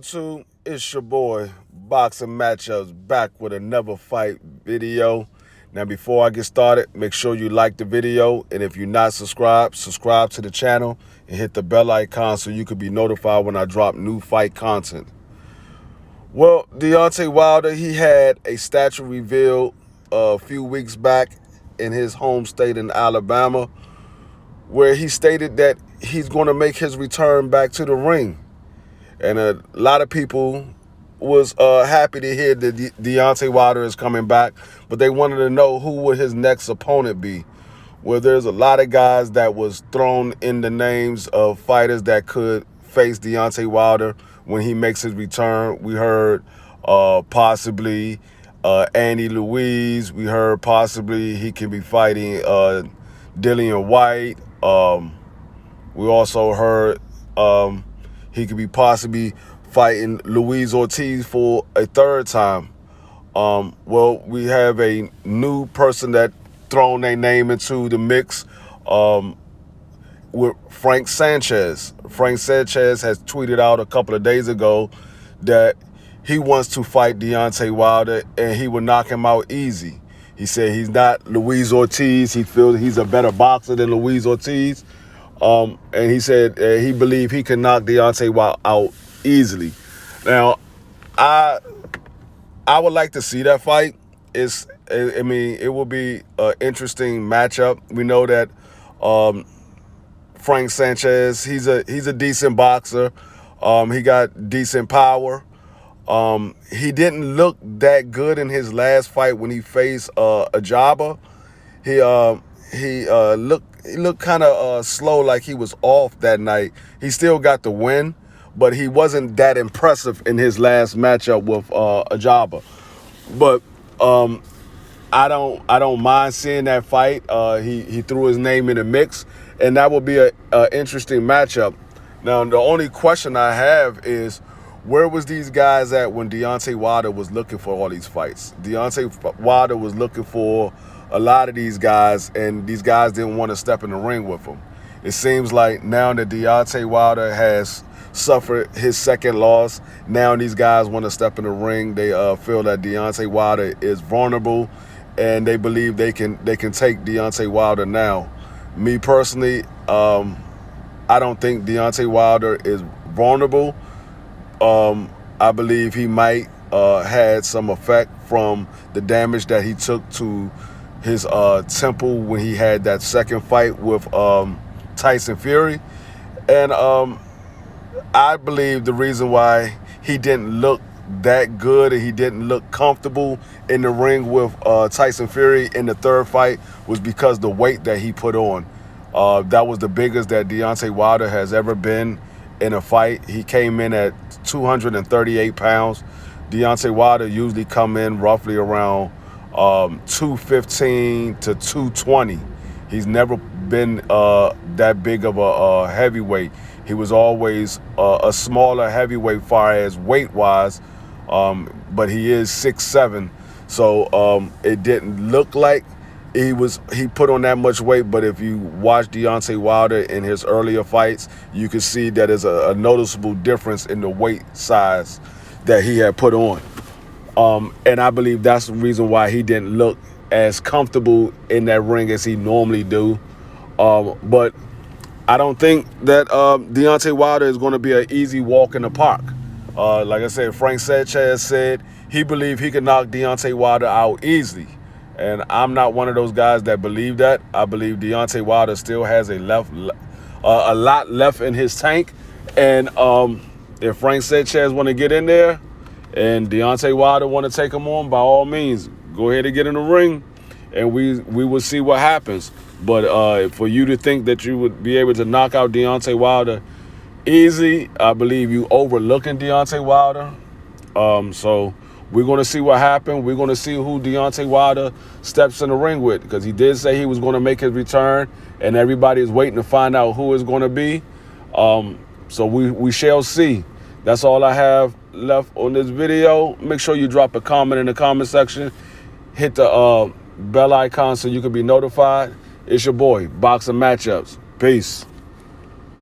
YouTube? It's your boy, Boxing Matchups, back with another fight video. Now, before I get started, make sure you like the video, and if you're not subscribed, subscribe to the channel and hit the bell icon so you can be notified when I drop new fight content. Well, Deontay Wilder, he had a statue revealed a few weeks back in his home state in Alabama, where he stated that he's going to make his return back to the ring. And a lot of people was happy to hear that Deontay Wilder is coming back, but they wanted to know who would his next opponent be. Well, there's a lot of guys that was thrown in the names of fighters that could face Deontay Wilder when he makes his return. We heard possibly Andy Louise. We heard possibly he can be fighting Dillian White. We also heard he could be possibly fighting Luis Ortiz for a third time. Well, we have a new person that thrown their name into the mix with Frank Sanchez. Frank Sanchez has tweeted out a couple of days ago that he wants to fight Deontay Wilder and he will knock him out easy. He said he's not Luis Ortiz. He feels he's a better boxer than Luis Ortiz. And he said he believed he can knock Deontay Wilder out easily. Now, I would like to see that fight. I mean, it will be an interesting matchup. We know that Frank Sanchez, he's a decent boxer. He got decent power. He didn't look that good in his last fight when he faced Ajaba. He looked kind of slow, like he was off that night. He still got the win, but he wasn't that impressive in his last matchup with Ajaba. But I don't mind seeing that fight. He threw his name in the mix, and that will be a interesting matchup. Now, the only question I have is, where was these guys at when Deontay Wilder was looking for all these fights? Deontay Wilder was looking for a lot of these guys, and these guys didn't want to step in the ring with him. It seems like now that Deontay Wilder has suffered his second loss, now these guys want to step in the ring. They feel that Deontay Wilder is vulnerable, and they believe they can take Deontay Wilder now. Me personally, I don't think Deontay Wilder is vulnerable. I believe he might had some effect from the damage that he took to his temple when he had that second fight with Tyson Fury. And I believe the reason why he didn't look that good and he didn't look comfortable in the ring with Tyson Fury in the third fight was because the weight that he put on. That was the biggest that Deontay Wilder has ever been in a fight. He came in at 238 pounds. Deontay Wilder usually come in roughly around 215 to 220. He's never been that big of a heavyweight. He was always a smaller heavyweight far as weight-wise, but he is 6'7", so it didn't look like he put on that much weight. But if you watch Deontay Wilder in his earlier fights, you can see that there's a noticeable difference in the weight size that he had put on. And I believe that's the reason why he didn't look as comfortable in that ring as he normally do. But I don't think that Deontay Wilder is going to be an easy walk in the park. Like I said, Frank Sanchez said he believed he could knock Deontay Wilder out easily. And I'm not one of those guys that believe that. I believe Deontay Wilder still has a lot left in his tank. And if Frank Sanchez want to get in there and Deontay Wilder want to take him on, by all means, go ahead and get in the ring, and we will see what happens. But for you to think that you would be able to knock out Deontay Wilder easy, I believe you overlooking Deontay Wilder. So we're going to see what happens. We're going to see who Deontay Wilder steps in the ring with, because he did say he was going to make his return, and everybody is waiting to find out who it's going to be. So we shall see. That's all I have left on this video. Make sure you drop a comment in the comment section. Hit the bell icon so you can be notified. It's your boy, Boxing Matchups. Peace.